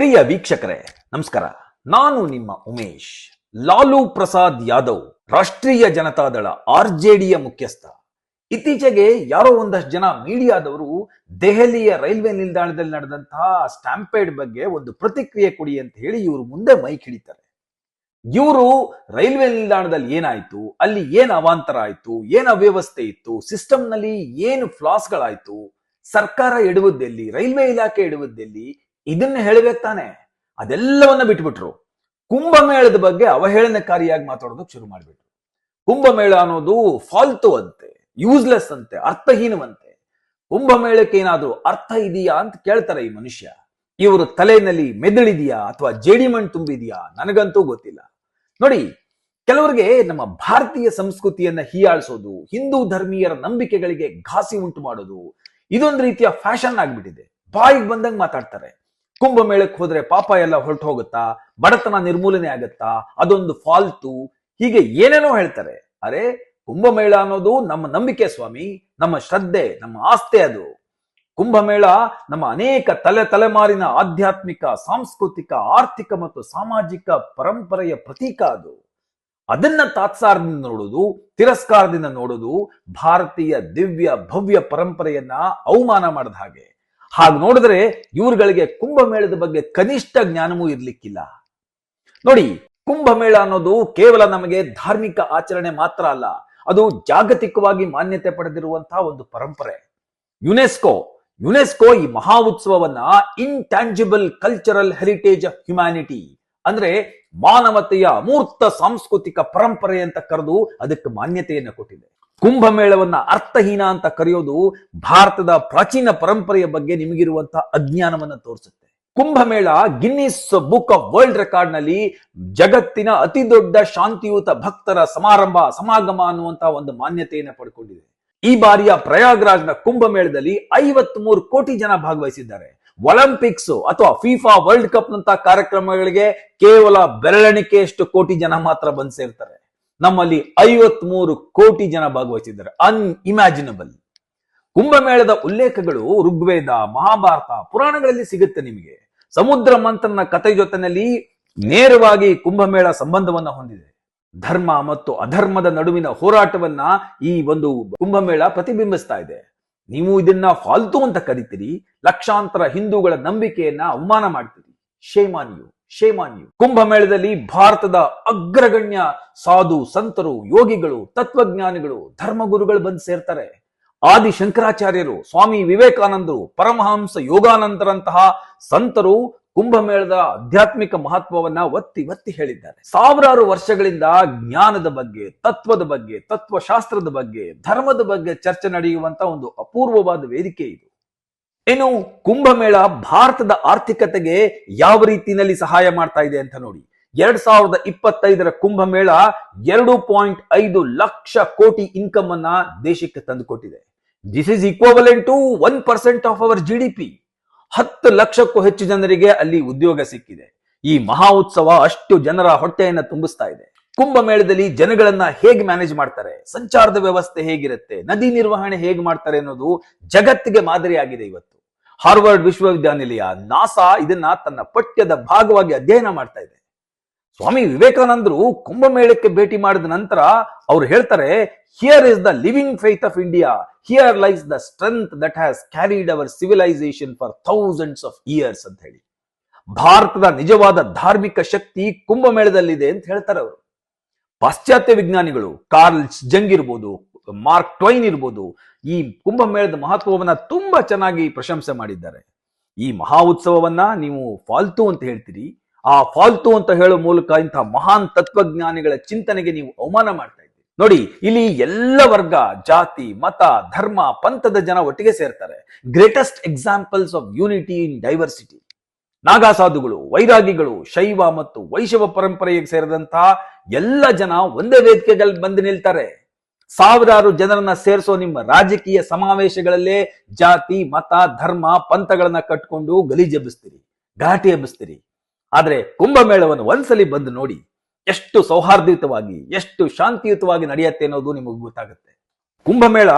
ಪ್ರಿಯ ವೀಕ್ಷಕರೇ ನಮಸ್ಕಾರ. ನಾನು ನಿಮ್ಮ ಉಮೇಶ್. ಲಾಲೂ ಪ್ರಸಾದ್ ಯಾದವ್ ರಾಷ್ಟ್ರೀಯ ಜನತಾದಳ ಆರ್ಜೆಡಿಯ ಮುಖ್ಯಸ್ಥ. ಇತ್ತೀಚೆಗೆ ಯಾರೋ ಒಂದಷ್ಟು ಜನ ಮೀಡಿಯಾದವರು ದೆಹಲಿಯ ರೈಲ್ವೆ ನಿಲ್ದಾಣದಲ್ಲಿ ನಡೆದಂತಹ ಸ್ಟ್ಯಾಂಪೇಡ್ ಬಗ್ಗೆ ಒಂದು ಪ್ರತಿಕ್ರಿಯೆ ಕೊಡಿ ಅಂತ ಹೇಳಿ ಇವರು ಮುಂದೆ ಮೈಕ್ ಹಿಡಿತಾರೆ. ಇವರು ರೈಲ್ವೆ ನಿಲ್ದಾಣದಲ್ಲಿ ಏನಾಯ್ತು, ಅಲ್ಲಿ ಏನ್ ಅವಾಂತರ ಆಯ್ತು, ಏನ್ ಅವ್ಯವಸ್ಥೆ ಇತ್ತು, ಸಿಸ್ಟಮ್ ನಲ್ಲಿ ಏನು ಫ್ಲಾಸ್ಗಳಾಯ್ತು, ಸರ್ಕಾರ ಎಡುವುದೆಲ್ಲಿ, ರೈಲ್ವೆ ಇಲಾಖೆ ಎಡುವುದೆಲ್ಲಿ, ಇದನ್ನ ಹೇಳಬೇಕು ತಾನೆ. ಅದೆಲ್ಲವನ್ನ ಬಿಟ್ಬಿಟ್ರು. ಕುಂಭಮೇಳದ ಬಗ್ಗೆ ಅವಹೇಳನಕಾರಿಯಾಗಿ ಮಾತಾಡೋದಕ್ಕೆ ಶುರು ಮಾಡಿಬಿಟ್ರು. ಕುಂಭಮೇಳ ಅನ್ನೋದು ಫಾಲ್ತು ಅಂತೆ, ಯೂಸ್ಲೆಸ್ ಅಂತೆ, ಅರ್ಥಹೀನವಂತೆ. ಕುಂಭಮೇಳಕ್ಕೆ ಏನಾದ್ರೂ ಅರ್ಥ ಇದೆಯಾ ಅಂತ ಕೇಳ್ತಾರೆ ಈ ಮನುಷ್ಯ. ಇವರು ತಲೆಯಲ್ಲಿ ಮೆದುಳಿದೆಯಾ ಅಥವಾ ಜೇಡಿಮಣ್ಣು ತುಂಬಿದೆಯಾ ನನಗಂತೂ ಗೊತ್ತಿಲ್ಲ. ನೋಡಿ, ಕೆಲವರಿಗೆ ನಮ್ಮ ಭಾರತೀಯ ಸಂಸ್ಕೃತಿಯನ್ನ ಹೀಯಾಳಿಸೋದು, ಹಿಂದೂ ಧರ್ಮೀಯರ ನಂಬಿಕೆಗಳಿಗೆ ಘಾಸಿ ಉಂಟು ಮಾಡೋದು ಇದೊಂದು ರೀತಿಯ ಫ್ಯಾಷನ್ ಆಗ್ಬಿಟ್ಟಿದೆ. ಬಾಯಿಗೆ ಬಂದಂಗೆ ಮಾತಾಡ್ತಾರೆ. ಕುಂಭಮೇಳಕ್ಕೆ ಹೋದ್ರೆ ಪಾಪ ಎಲ್ಲ ಹೊರಟು ಹೋಗುತ್ತಾ, ಬಡತನ ನಿರ್ಮೂಲನೆ ಆಗತ್ತಾ, ಅದೊಂದು ಫಾಲ್ತು, ಹೀಗೆ ಏನೇನೋ ಹೇಳ್ತಾರೆ. ಅರೆ, ಕುಂಭಮೇಳ ಅನ್ನೋದು ನಮ್ಮ ನಂಬಿಕೆ ಸ್ವಾಮಿ, ನಮ್ಮ ಶ್ರದ್ಧೆ, ನಮ್ಮ ಆಸ್ತೆ. ಅದು ಕುಂಭಮೇಳ ನಮ್ಮ ಅನೇಕ ತಲೆಮಾರಿನ ಆಧ್ಯಾತ್ಮಿಕ, ಸಾಂಸ್ಕೃತಿಕ, ಆರ್ಥಿಕ ಮತ್ತು ಸಾಮಾಜಿಕ ಪರಂಪರೆಯ ಪ್ರತೀಕ. ಅದು ಅದನ್ನ ತಾತ್ಸಾರದಿಂದ ನೋಡೋದು, ತಿರಸ್ಕಾರದಿಂದ ನೋಡೋದು ಭಾರತೀಯ ದಿವ್ಯ ಭವ್ಯ ಪರಂಪರೆಯನ್ನ ಅವಮಾನ ಮಾಡಿದ ಹಾಗೆ. ಹಾಗೆ ನೋಡಿದ್ರೆ ಇವ್ರುಗಳಿಗೆ ಕುಂಭಮೇಳದ ಬಗ್ಗೆ ಕನಿಷ್ಠ ಜ್ಞಾನವೂ ಇರ್ಲಿಕ್ಕಿಲ್ಲ. ನೋಡಿ, ಕುಂಭಮೇಳ ಅನ್ನೋದು ಕೇವಲ ನಮಗೆ ಧಾರ್ಮಿಕ ಆಚರಣೆ ಮಾತ್ರ ಅಲ್ಲ, ಅದು ಜಾಗತಿಕವಾಗಿ ಮಾನ್ಯತೆ ಪಡೆದಿರುವಂತಹ ಒಂದು ಪರಂಪರೆ. ಯುನೆಸ್ಕೋ ಈ ಮಹಾ ಉತ್ಸವವನ್ನ intangible cultural heritage of humanity ಅಂದ್ರೆ ಮಾನವತೆಯ ಅಮೂರ್ತ ಸಾಂಸ್ಕೃತಿಕ ಪರಂಪರೆ ಅಂತ ಕರೆದು ಅದಕ್ಕೆ ಮಾನ್ಯತೆಯನ್ನು ಕೊಟ್ಟಿದೆ. ಕುಂಭಮೇಳವನ್ನ ಅರ್ಥಹೀನ ಅಂತ ಕರೆಯೋದು ಭಾರತದ ಪ್ರಾಚೀನ ಪರಂಪರೆಯ ಬಗ್ಗೆ ನಿಮಗಿರುವಂತಹ ಅಜ್ಞಾನವನ್ನ ತೋರಿಸುತ್ತೆ. Kumbh Mela Guinness book of world record ನಲ್ಲಿ ಜಗತ್ತಿನ ಅತಿ ದೊಡ್ಡ ಶಾಂತಿಯುತ ಭಕ್ತರ ಸಮಾಗಮ ಅನ್ನುವಂತಹ ಒಂದು ಮಾನ್ಯತೆಯನ್ನು ಪಡ್ಕೊಂಡಿದೆ. ಈ ಬಾರಿಯ ಪ್ರಯಾಗ್ರಾಜ್ನ ಕುಂಭಮೇಳದಲ್ಲಿ 53 ಕೋಟಿ ಜನ ಭಾಗವಹಿಸಿದ್ದಾರೆ. ಒಲಿಂಪಿಕ್ಸ್ ಅಥವಾ ಫಿಫಾ ವರ್ಲ್ಡ್ ಕಪ್ ನಂತಹ ಕಾರ್ಯಕ್ರಮಗಳಿಗೆ ಕೇವಲ ಬೆರಳೆಣಿಕೆಯಷ್ಟು ಕೋಟಿ ಜನ ಮಾತ್ರ ಬಂದು ಸೇರ್ತಾರೆ. ನಮ್ಮಲ್ಲಿ 53 ಕೋಟಿ ಜನ ಭಾಗವಹಿಸಿದ್ದಾರೆ. ಅನ್ಇಮ್ಯಾಜಿನಬಲ್. ಕುಂಭಮೇಳದ ಉಲ್ಲೇಖಗಳು ಋಗ್ವೇದ, ಮಹಾಭಾರತ, ಪುರಾಣಗಳಲ್ಲಿ ಸಿಗುತ್ತೆ ನಿಮಗೆ. ಸಮುದ್ರ ಮಂಥನ ಕಥೆ ಜೊತೆನಲ್ಲಿ ನೇರವಾಗಿ ಕುಂಭಮೇಳ ಸಂಬಂಧವನ್ನ ಹೊಂದಿದೆ. ಧರ್ಮ ಮತ್ತು ಅಧರ್ಮದ ನಡುವಿನ ಹೋರಾಟವನ್ನ ಈ ಒಂದು ಕುಂಭಮೇಳ ಪ್ರತಿಬಿಂಬಿಸ್ತಾ ಇದೆ. ನೀವು ಇದನ್ನ ಫಾಲ್ತು ಅಂತ ಕರಿತೀರಿ, ಲಕ್ಷಾಂತರ ಹಿಂದೂಗಳ ನಂಬಿಕೆಯನ್ನ ಅವಮಾನ ಮಾಡ್ತೀರಿ. Shame on you. ಕುಂಭಮೇಳದಲ್ಲಿ ಭಾರತದ ಅಗ್ರಗಣ್ಯ ಸಾಧು ಸಂತರು, ಯೋಗಿಗಳು, ತತ್ವಜ್ಞಾನಿಗಳು, ಧರ್ಮಗುರುಗಳು ಬಂದು ಸೇರ್ತಾರೆ. ಆದಿ ಶಂಕರಾಚಾರ್ಯರು, ಸ್ವಾಮಿ ವಿವೇಕಾನಂದರು, ಪರಮಹಂಸ ಯೋಗಾನಂದರಂತಹ ಸಂತರು ಕುಂಭಮೇಳದ ಆಧ್ಯಾತ್ಮಿಕ ಮಹತ್ವವನ್ನ ಒತ್ತಿ ಹೇಳಿದ್ದಾರೆ. ಸಾವಿರಾರು ವರ್ಷಗಳಿಂದ ಜ್ಞಾನದ ಬಗ್ಗೆ, ತತ್ವದ ಬಗ್ಗೆ, ತತ್ವಶಾಸ್ತ್ರದ ಬಗ್ಗೆ, ಧರ್ಮದ ಬಗ್ಗೆ ಚರ್ಚೆ ನಡೆಯುವಂತ ಒಂದು ಅಪೂರ್ವವಾದ ವೇದಿಕೆ ಇದು. ಇನ್ನು ಕುಂಭಮೇಳ ಭಾರತದ ಆರ್ಥಿಕತೆಗೆ ಯಾವ ರೀತಿಯಲ್ಲಿ ಸಹಾಯ ಮಾಡ್ತಾ ಇದೆ ಅಂತ ನೋಡಿ. 2025 ಕುಂಭಮೇಳ 2.5 ಲಕ್ಷ ಕೋಟಿ ಇನ್ಕಮ್ ಅನ್ನ ದೇಶಕ್ಕೆ ತಂದುಕೊಟ್ಟಿದೆ. This is equivalent to 1% of our GDP. 10 ಲಕ್ಷಕ್ಕೂ ಹೆಚ್ಚು ಜನರಿಗೆ ಅಲ್ಲಿ ಉದ್ಯೋಗ ಸಿಕ್ಕಿದೆ. ಈ ಮಹಾ ಉತ್ಸವ ಅಷ್ಟು ಜನರ ಹೊಟ್ಟೆಯನ್ನ ತುಂಬಿಸ್ತಾ ಇದೆ. ಕುಂಭಮೇಳದಲ್ಲಿ ಜನಗಳನ್ನ ಹೇಗೆ ಮ್ಯಾನೇಜ್ ಮಾಡ್ತಾರೆ, ಸಂಚಾರದ ವ್ಯವಸ್ಥೆ ಹೇಗಿರುತ್ತೆ, ನದಿ ನಿರ್ವಹಣೆ ಹೇಗೆ ಮಾಡ್ತಾರೆ ಅನ್ನೋದು ಜಗತ್ತಿಗೆ ಮಾದರಿಯಾಗಿದೆ. ಇವತ್ತು ಹಾರ್ವರ್ಡ್ ವಿಶ್ವವಿದ್ಯಾನಿಲಯ, ನಾಸಾ ಇದನ್ನ ತನ್ನ ಪಠ್ಯದ ಭಾಗವಾಗಿ ಅಧ್ಯಯನ ಮಾಡ್ತಾ ಇದೆ. ಸ್ವಾಮಿ ವಿವೇಕಾನಂದರು ಕುಂಭಮೇಳಕ್ಕೆ ಭೇಟಿ ಮಾಡಿದ ನಂತರ ಅವ್ರು ಹೇಳ್ತಾರೆ, here is the living faith of India, here lies the strength that has carried our civilisation for thousands of years ಅಂತ ಹೇಳಿ. ಭಾರತದ ನಿಜವಾದ ಧಾರ್ಮಿಕ ಶಕ್ತಿ ಕುಂಭಮೇಳದಲ್ಲಿದೆ ಅಂತ ಹೇಳ್ತಾರೆ ಅವರು. ಪಾಶ್ಚಾತ್ಯ ವಿಜ್ಞಾನಿಗಳು ಕಾರ್ಲ್ ಜಂಗ್ ಇರ್ಬೋದು, ಮಾರ್ಕ್ ಟ್ವೈನ್ ಇರ್ಬೋದು, ಈ ಕುಂಭಮೇಳದ ಮಹತ್ವವನ್ನ ತುಂಬಾ ಚೆನ್ನಾಗಿ ಪ್ರಶಂಸೆ ಮಾಡಿದ್ದಾರೆ. ಈ ಮಹಾ ಉತ್ಸವವನ್ನ ನೀವು ಫಾಲ್ತು ಅಂತ ಹೇಳ್ತೀರಿ. ಆ ಫಾಲ್ತು ಅಂತ ಹೇಳೋ ಮೂಲಕ ಇಂತಹ ಮಹಾನ್ ತತ್ವಜ್ಞಾನಿಗಳ ಚಿಂತನೆಗೆ ನೀವು ಅವಮಾನ ಮಾಡ್ತಾ ಇದ್ದೀರಿ. ನೋಡಿ, ಇಲ್ಲಿ ಎಲ್ಲ ವರ್ಗ, ಜಾತಿ, ಮತ, ಧರ್ಮ, ಪಂಥದ ಜನ ಒಟ್ಟಿಗೆ ಸೇರ್ತಾರೆ. Greatest examples of unity in diversity. Naga ಸಾಧುಗಳು, ವೈರಾಗಿಗಳು, ಶೈವ ಮತ್ತು ವೈಶವ ಪರಂಪರೆಗೆ ಸೇರಿದಂತಹ ಎಲ್ಲ ಜನ ಒಂದೇ ವೇದಿಕೆಗಳಲ್ಲಿ ಬಂದು ನಿಲ್ತಾರೆ. ಸಾವಿರಾರು ಜನರನ್ನ ಸೇರಿಸೋ ನಿಮ್ಮ ರಾಜಕೀಯ ಸಮಾವೇಶಗಳಲ್ಲೇ ಜಾತಿ, ಮತ, ಧರ್ಮ, ಪಂಥಗಳನ್ನ ಕಟ್ಕೊಂಡು ಗಲೀಜೆಬ್ಬಿಸ್ತೀರಿ, ಗಲಾಟೆ ಎಬ್ಬಿಸ್ತೀರಿ. ಆದ್ರೆ ಕುಂಭಮೇಳವನ್ನು ಒಂದ್ಸಲಿ ಬಂದು ನೋಡಿ, ಎಷ್ಟು ಸೌಹಾರ್ದಯುತವಾಗಿ, ಎಷ್ಟು ಶಾಂತಿಯುತವಾಗಿ ನಡೆಯುತ್ತೆ ಅನ್ನೋದು ನಿಮಗೆ ಗೊತ್ತಾಗುತ್ತೆ. ಕುಂಭಮೇಳ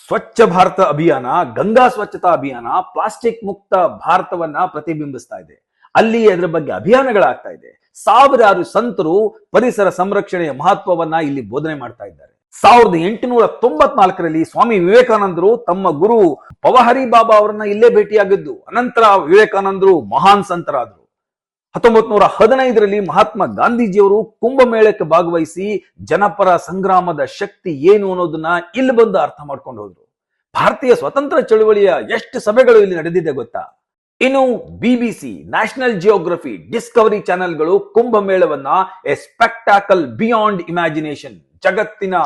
ಸ್ವಚ್ಛ ಭಾರತ ಅಭಿಯಾನ, ಗಂಗಾ ಸ್ವಚ್ಛತಾ ಅಭಿಯಾನ, ಪ್ಲಾಸ್ಟಿಕ್ ಮುಕ್ತ ಭಾರತವನ್ನ ಪ್ರತಿಬಿಂಬಿಸ್ತಾ ಇದೆ. ಅಲ್ಲಿ ಅದರ ಬಗ್ಗೆ ಅಭಿಯಾನಗಳಾಗ್ತಾ ಇದೆ. ಸಾವಿರಾರು ಸಂತರು ಪರಿಸರ ಸಂರಕ್ಷಣೆಯ ಮಹತ್ವವನ್ನ ಇಲ್ಲಿ ಬೋಧನೆ ಮಾಡ್ತಾ ಇದ್ದಾರೆ. 1894ರಲ್ಲಿ ಸ್ವಾಮಿ ವಿವೇಕಾನಂದರು ತಮ್ಮ ಗುರು ಪವಹರಿ ಬಾಬಾ ಅವರನ್ನ ಇಲ್ಲೇ ಭೇಟಿಯಾಗಿದ್ದು. ಅನಂತರ ವಿವೇಕಾನಂದರು ಮಹಾನ್ ಸಂತರಾದರು. 1915ರಲ್ಲಿ ಮಹಾತ್ಮ ಗಾಂಧೀಜಿಯವರು ಕುಂಭಮೇಳಕ್ಕೆ ಭಾಗವಹಿಸಿ ಜನಪರ ಸಂಗ್ರಾಮದ ಶಕ್ತಿ ಏನು ಅನ್ನೋದನ್ನ ಇಲ್ಲಿ ಬಂದು ಅರ್ಥ ಮಾಡ್ಕೊಂಡು ಹೋದ್ರು. ಭಾರತೀಯ ಸ್ವತಂತ್ರ ಚಳುವಳಿಯ ಎಷ್ಟು ಸಭೆಗಳು ಇಲ್ಲಿ ನಡೆದಿದೆ ಗೊತ್ತಾ? ಇನ್ನು ಬಿಬಿಸಿ, ನ್ಯಾಷನಲ್ ಜಿಯೋಗ್ರಫಿ, ಡಿಸ್ಕವರಿ ಚಾನೆಲ್ಗಳು ಕುಂಭಮೇಳವನ್ನ ಎ ಸ್ಪೆಕ್ಟಾಕಲ್ ಬಿಯಾಂಡ್ ಇಮ್ಯಾಜಿನೇಷನ್, ಜಗತ್ತಿನ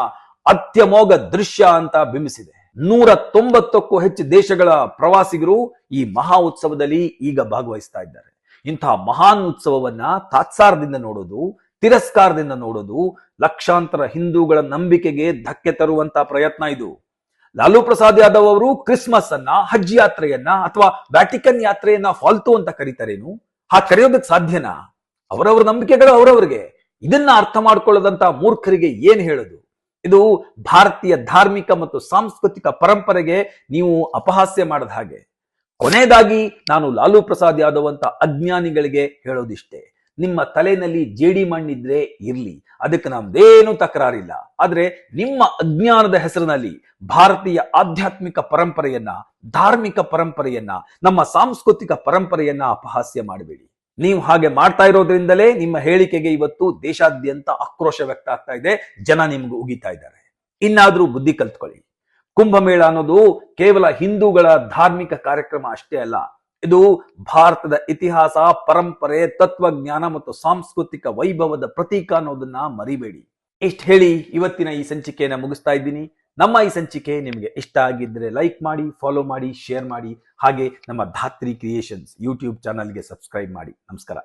ಅತ್ಯಮೋಘ ದೃಶ್ಯ ಅಂತ ಬಿಂಬಿಸಿದೆ. 190ಕ್ಕೂ ಹೆಚ್ಚು ದೇಶಗಳ ಪ್ರವಾಸಿಗರು ಈ ಮಹಾ ಉತ್ಸವದಲ್ಲಿ ಈಗ ಭಾಗವಹಿಸ್ತಾ ಇದ್ದಾರೆ. ಇಂತಹ ಮಹಾನ್ ಉತ್ಸವವನ್ನ ತಾತ್ಸಾರದಿಂದ ನೋಡೋದು, ತಿರಸ್ಕಾರದಿಂದ ನೋಡೋದು ಲಕ್ಷಾಂತರ ಹಿಂದೂಗಳ ನಂಬಿಕೆಗೆ ಧಕ್ಕೆ ತರುವಂತ ಪ್ರಯತ್ನ ಇದು. ಲಾಲೂ ಪ್ರಸಾದ್ ಯಾದವ್ ಅವರು ಕ್ರಿಸ್ಮಸ್ ಅನ್ನ, ಹಜ್ ಯಾತ್ರೆಯನ್ನ ಅಥವಾ ವ್ಯಾಟಿಕನ್ ಯಾತ್ರೆಯನ್ನ ಫಾಲ್ತು ಅಂತ ಕರೀತಾರೇನು? ಕರೆಯೋದಕ್ಕೆ ಸಾಧ್ಯನಾ? ಅವರವರ ನಂಬಿಕೆಗಳು ಅವರವರಿಗೆ. ಇದನ್ನ ಅರ್ಥ ಮಾಡ್ಕೊಳ್ಳದಂತ ಮೂರ್ಖರಿಗೆ ಏನ್ ಹೇಳೋದು? ಇದು ಭಾರತೀಯ ಧಾರ್ಮಿಕ ಮತ್ತು ಸಾಂಸ್ಕೃತಿಕ ಪರಂಪರೆಗೆ ನೀವು ಅಪಹಾಸ್ಯ ಮಾಡದ ಹಾಗೆ. ಕೊನೆಯದಾಗಿ ನಾನು ಲಾಲೂ ಪ್ರಸಾದ್ ಯಾದವ್ ಅಂತ ಅಜ್ಞಾನಿಗಳಿಗೆ ಹೇಳೋದಿಷ್ಟೇ, ನಿಮ್ಮ ತಲೆಯಲ್ಲಿ ಜೇಡಿ ಮಣ್ಣಿದ್ರೆ ಇರ್ಲಿ, ಅದಕ್ಕೆ ನಮ್ದೇನು ತಕರಾರಿಲ್ಲ. ಆದ್ರೆ ನಿಮ್ಮ ಅಜ್ಞಾನದ ಹೆಸರಿನಲ್ಲಿ ಭಾರತೀಯ ಆಧ್ಯಾತ್ಮಿಕ ಪರಂಪರೆಯನ್ನ, ಧಾರ್ಮಿಕ ಪರಂಪರೆಯನ್ನ, ನಮ್ಮ ಸಾಂಸ್ಕೃತಿಕ ಪರಂಪರೆಯನ್ನ ಅಪಹಾಸ್ಯ ಮಾಡಬೇಡಿ. ನೀವು ಹಾಗೆ ಮಾಡ್ತಾ ಇರೋದ್ರಿಂದಲೇ ನಿಮ್ಮ ಹೇಳಿಕೆಗೆ ಇವತ್ತು ದೇಶಾದ್ಯಂತ ಆಕ್ರೋಶ ವ್ಯಕ್ತ ಆಗ್ತಾ ಇದೆ. ಜನ ನಿಮ್ಗೆ ಉಗಿತಾ ಇದ್ದಾರೆ. ಇನ್ನಾದ್ರೂ ಬುದ್ಧಿ ಕಲ್ತ್ಕೊಳ್ಳಿ. ಕುಂಭಮೇಳ ಅನ್ನೋದು ಕೇವಲ ಹಿಂದೂಗಳ ಧಾರ್ಮಿಕ ಕಾರ್ಯಕ್ರಮ ಅಷ್ಟೇ ಅಲ್ಲ. ಇದು ಭಾರತದ ಇತಿಹಾಸ, ಪರಂಪರೆ, ತತ್ವಜ್ಞಾನ ಮತ್ತು ಸಾಂಸ್ಕೃತಿಕ ವೈಭವದ ಪ್ರತೀಕ ಅನ್ನೋದನ್ನ ಮರಿಬೇಡಿ. ಇಷ್ಟ ಹೇಳಿ ಇವತ್ತಿನ ಈ ಸಂಚಿಕೆಯನ್ನ ಮುಗಿಸ್ತಾ ಇದ್ದೀನಿ. ನಮ್ಮ ಈ ಸಂಚಿಕೆ ನಿಮಗೆ ಇಷ್ಟ ಆಗಿದ್ರೆ ಲೈಕ್ ಮಾಡಿ, ಫಾಲೋ ಮಾಡಿ, ಶೇರ್ ಮಾಡಿ. ಹಾಗೆ ನಮ್ಮ ಧಾತ್ರಿ ಕ್ರಿಯೇಷನ್ಸ್ ಯೂಟ್ಯೂಬ್ ಚಾನಲ್ಗೆ ಸಬ್ಸ್ಕ್ರೈಬ್ ಮಾಡಿ. ನಮಸ್ಕಾರ.